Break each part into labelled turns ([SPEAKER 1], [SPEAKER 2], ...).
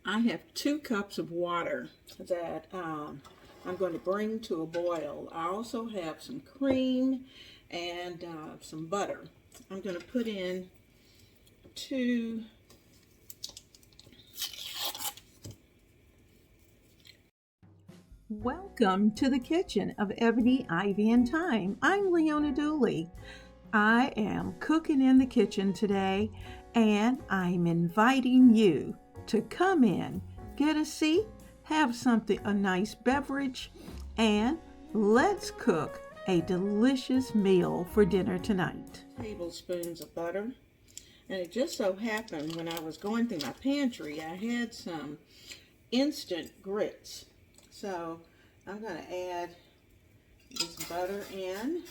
[SPEAKER 1] I have 2 cups of water that I'm going to bring to a boil. I also have some cream and some butter. I'm going to put in 2 Welcome to the kitchen of Ebony, Ivy, and Thyme. I'm Leona Dooley. I am cooking in the kitchen today, and I'm inviting you to come in, get a seat, have a nice beverage, and let's cook a delicious meal for dinner tonight. Tablespoons of butter. And it just so happened when I was going through my pantry, I had some instant grits. So I'm going to add this butter in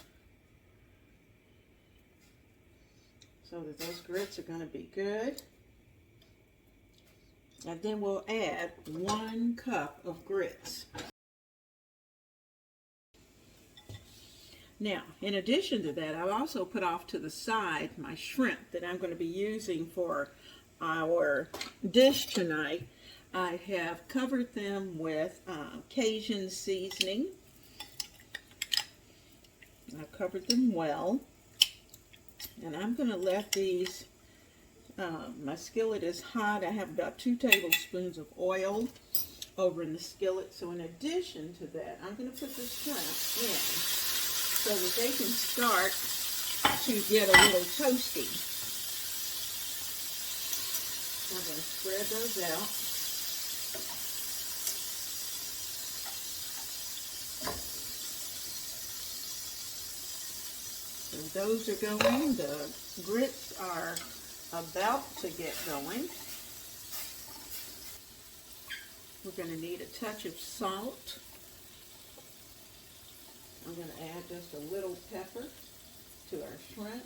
[SPEAKER 1] so that those grits are going to be good. And then we'll add 1 cup of grits. Now, in addition to that, I've also put off to the side my shrimp that I'm going to be using for our dish tonight. I have covered them with Cajun seasoning. I've covered them well. And I'm going to let these, my skillet is hot. I have about 2 tablespoons of oil over in the skillet. So in addition to that, I'm going to put the shrimp in so that they can start to get a little toasty. I'm going to spread those out. So those are going. The grits are about to get going. We're going to need a touch of salt. I'm going to add just a little pepper to our shrimp.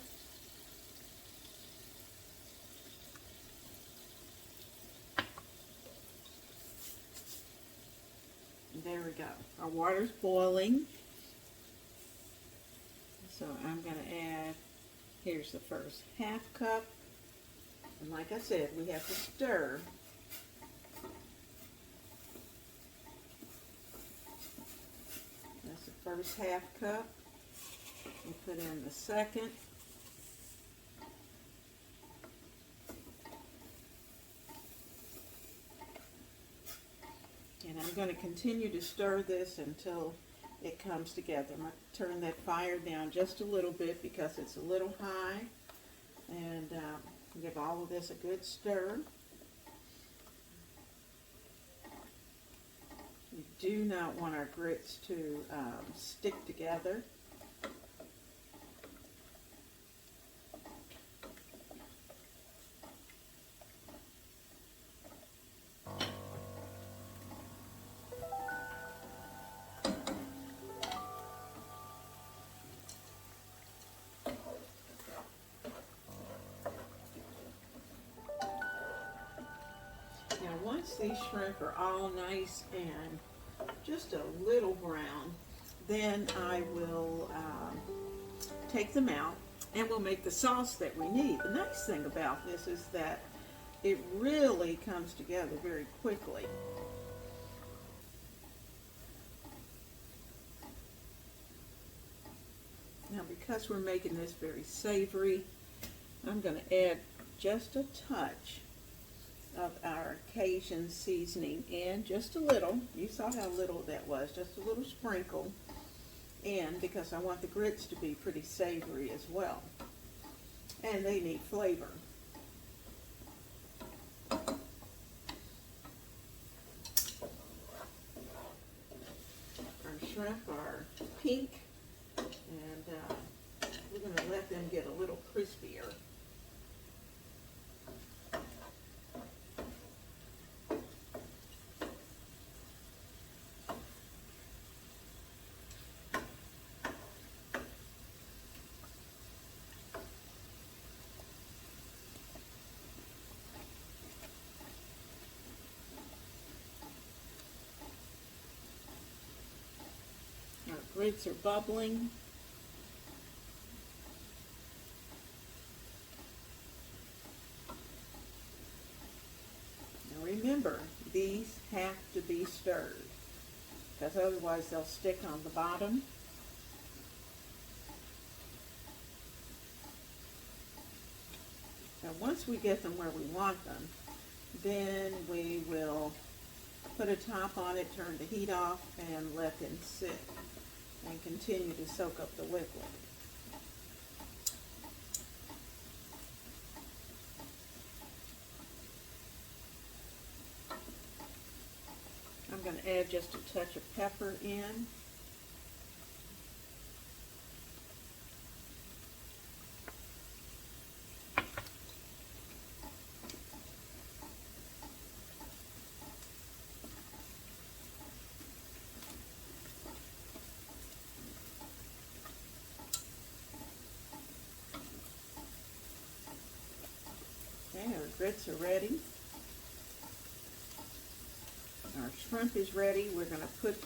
[SPEAKER 1] And there we go. Our water's boiling. So I'm going to add, here's the first ½ cup. And like I said, we have to stir. That's the first ½ cup. We put in the second. And I'm going to continue to stir this until it comes together. I'm going to turn that fire down just a little bit because it's a little high. And give all of this a good stir. We do not want our grits to stick together. Now once these shrimp are all nice and just a little brown, then I will take them out and we'll make the sauce that we need. The nice thing about this is that it really comes together very quickly. Now because we're making this very savory, I'm going to add just a touch of our Cajun seasoning in, just a little. You saw how little that was, just a little sprinkle in, because I want the grits to be pretty savory as well, and they need flavor. Our shrimp are pink, and we're going to let them get a little crispier. Our grits are bubbling. Now remember, These have to be stirred because otherwise they'll stick on the bottom. Now once we get them where we want them, then we will put a top on it, turn the heat off, and let them sit and continue to soak up the liquid. I'm going to add just a touch of pepper in. Okay, our grits are ready. Our shrimp is ready. We're going to put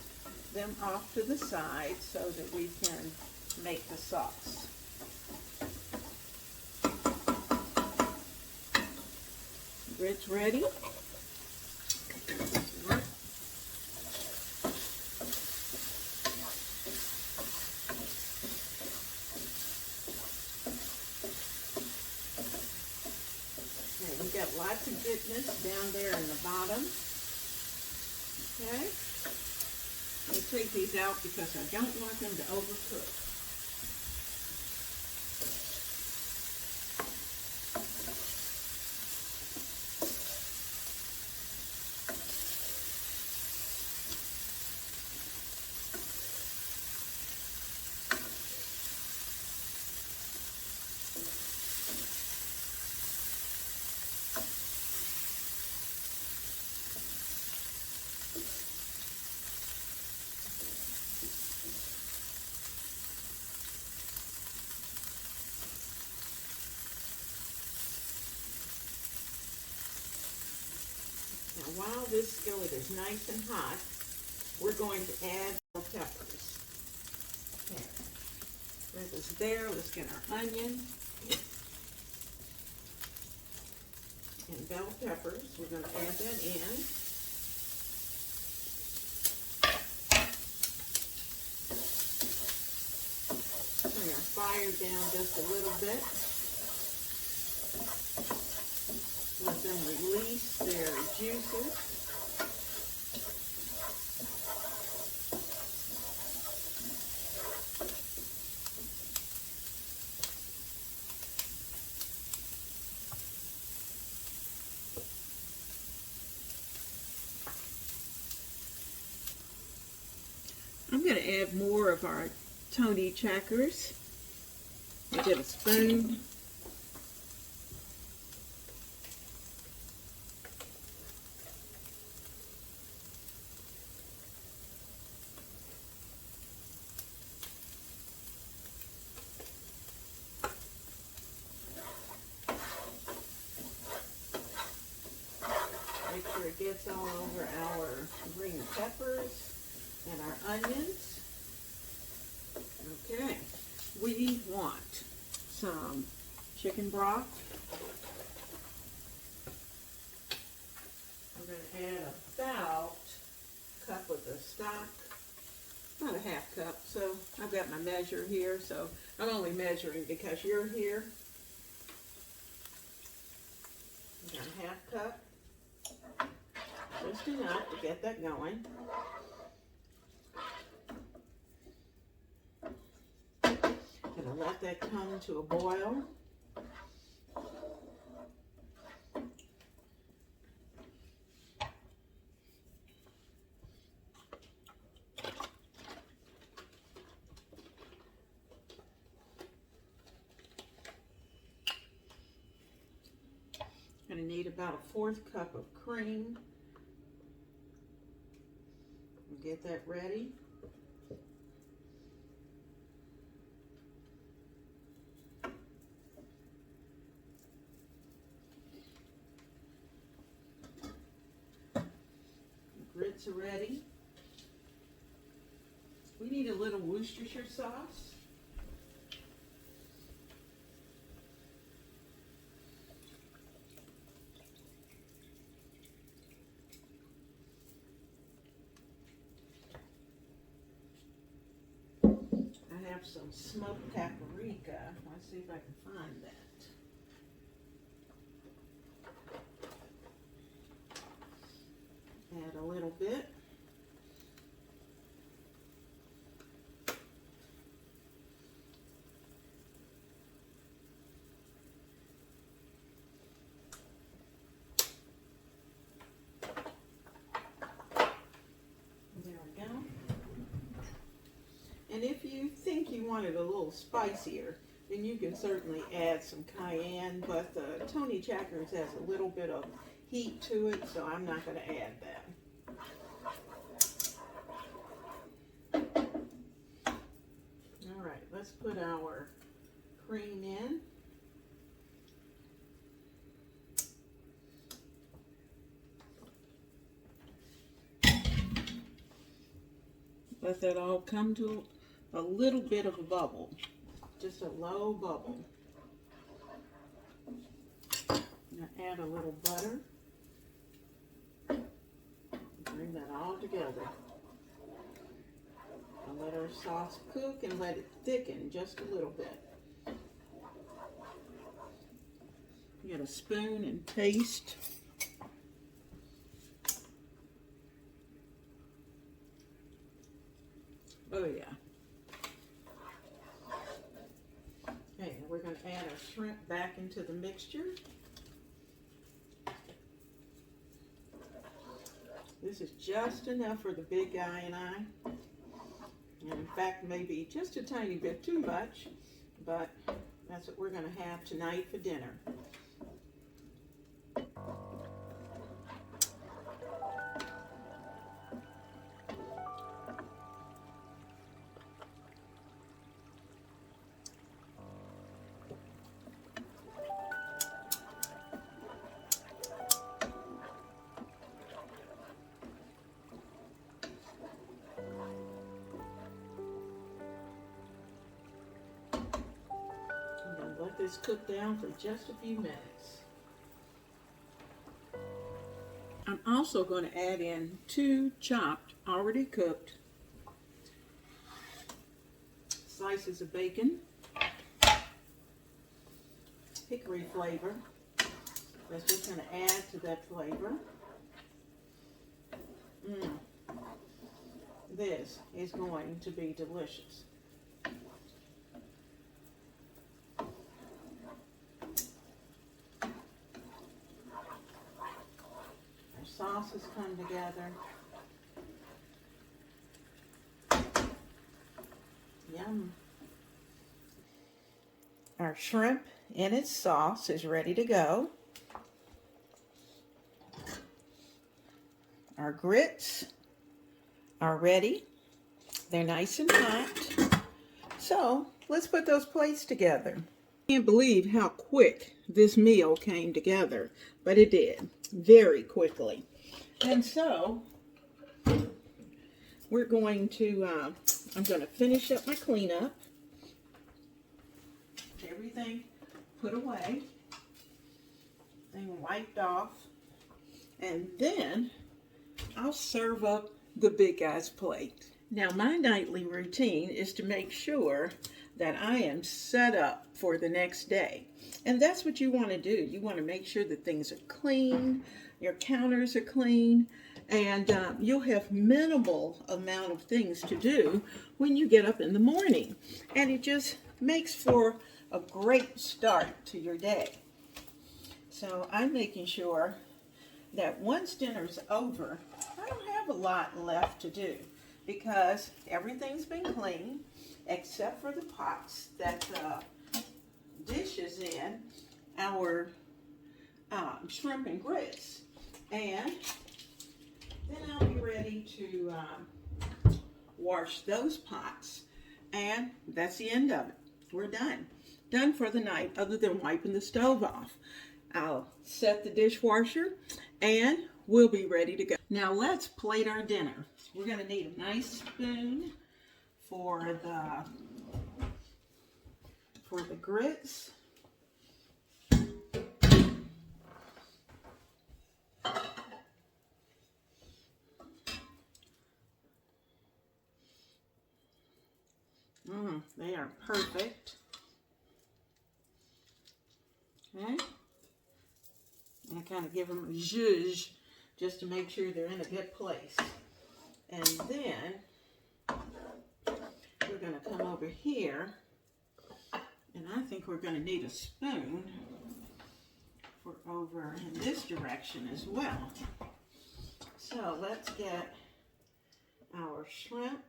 [SPEAKER 1] them off to the side so that we can make the sauce. Grits ready. Okay, we've got lots of goodness down there in the bottom. Okay, I'll take these out because I don't want them to overcook. Now while this skillet is nice and hot, we're going to add bell peppers. Okay. That is there. Let's get our onion and bell peppers. We're going to add that in. Turn our fire down just a little bit. Let them release their juices. I'm going to add more of our Tony checkers. I'll get a spoon. Make sure it gets all over our green peppers and our onions. Okay, we want some chicken broth. I'm going to add about a cup of the stock, about a half cup. So I've got my measure here, so I'm only measuring because you're here. I've got a half cup. Just enough to get that going. Gonna let that come to a boil. Gonna need about a 1/4 cup of cream. Get that ready. Grits are ready. We need a little Worcestershire sauce. have some smoked paprika. Let's see if I can find that. Add a little bit. There we go. And if you think you want it a little spicier, then you can certainly add some cayenne, but the Tony Chackers has a little bit of heat to it, so I'm not going to add that. All right, let's put our cream in. Let that all come to a little bit of a bubble, just a low bubble. Now add a little butter. Bring that all together. And let our sauce cook and let it thicken just a little bit. Get a spoon and taste. Oh yeah. Okay, we're going to add our shrimp back into the mixture. This is just enough for the big guy and I. And in fact, maybe just a tiny bit too much, but that's what we're going to have tonight for dinner. Let this cook down for just a few minutes. I'm also going to add in 2 chopped, already cooked slices of bacon, hickory flavor. That's just going to add to that flavor. This is going to be delicious. Sauces come together. Yum. Our shrimp in its sauce is ready to go. Our grits are ready. They're nice and hot. So let's put those plates together. I can't believe how quick this meal came together, but it did very quickly. And so we're going to, I'm going to finish up my cleanup. Everything put away, everything wiped off, and then I'll serve up the big guy's plate. Now my nightly routine is to make sure that I am set up for the next day. And that's what you want to do. You want to make sure that things are clean, your counters are clean, and you'll have minimal amount of things to do when you get up in the morning. And it just makes for a great start to your day. So I'm making sure that once dinner's over, I don't have a lot left to do because everything's been cleaned except for the pots that the dish is in, our shrimp and grits. And then I'll be ready to wash those pots. And that's the end of it. We're done. Done for the night, other than wiping the stove off. I'll set the dishwasher and we'll be ready to go. Now let's plate our dinner. We're going to need a nice spoon for the grits. They are perfect. Okay. And I kind of give them a zhuzh just to make sure they're in a good place. And then we're going to come over here, and I think we're going to need a spoon for over in this direction as well. So let's get our shrimp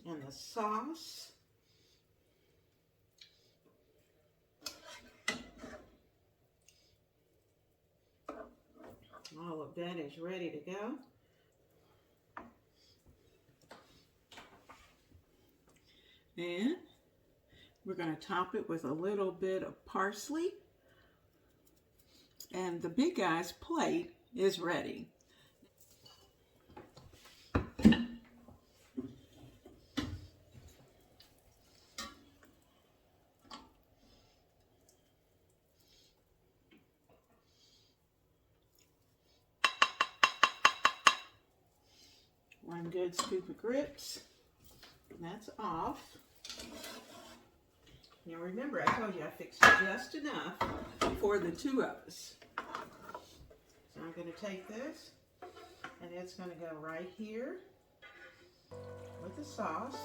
[SPEAKER 1] and the sauce. All of that is ready to go. And we're going to top it with a little bit of parsley. And the big guy's plate is ready. One good scoop of grits. That's off. Now remember, I told you I fixed just enough for the two of us. So I'm going to take this, and it's going to go right here with the sauce.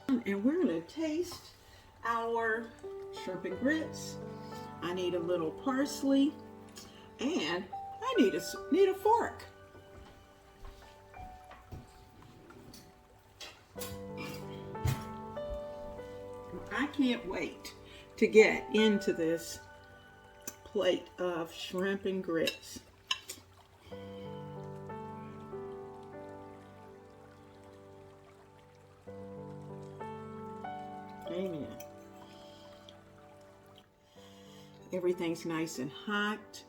[SPEAKER 1] And we're going to taste our shrimp and grits. I need a little parsley, and I need a fork. I can't wait to get into this plate of shrimp and grits. Amen. Everything's nice and hot.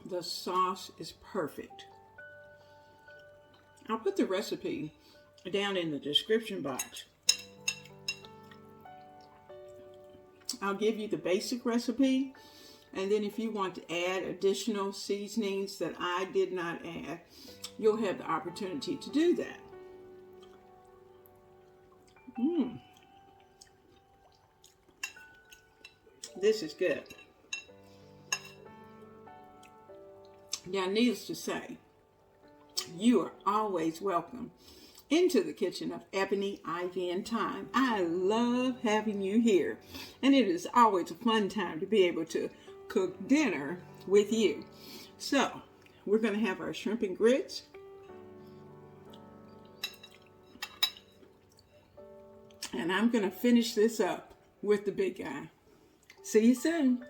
[SPEAKER 1] The sauce is perfect. I'll put the recipe down in the description box. I'll give you the basic recipe, and then if you want to add additional seasonings that I did not add, you'll have the opportunity to do that. This is good. Now, needless to say, you are always welcome into the kitchen of Ebony, Ivy, and Thyme. I love having you here, and it is always a fun time to be able to cook dinner with you. So, we're going to have our shrimp and grits. And I'm going to finish this up with the big guy. See you soon.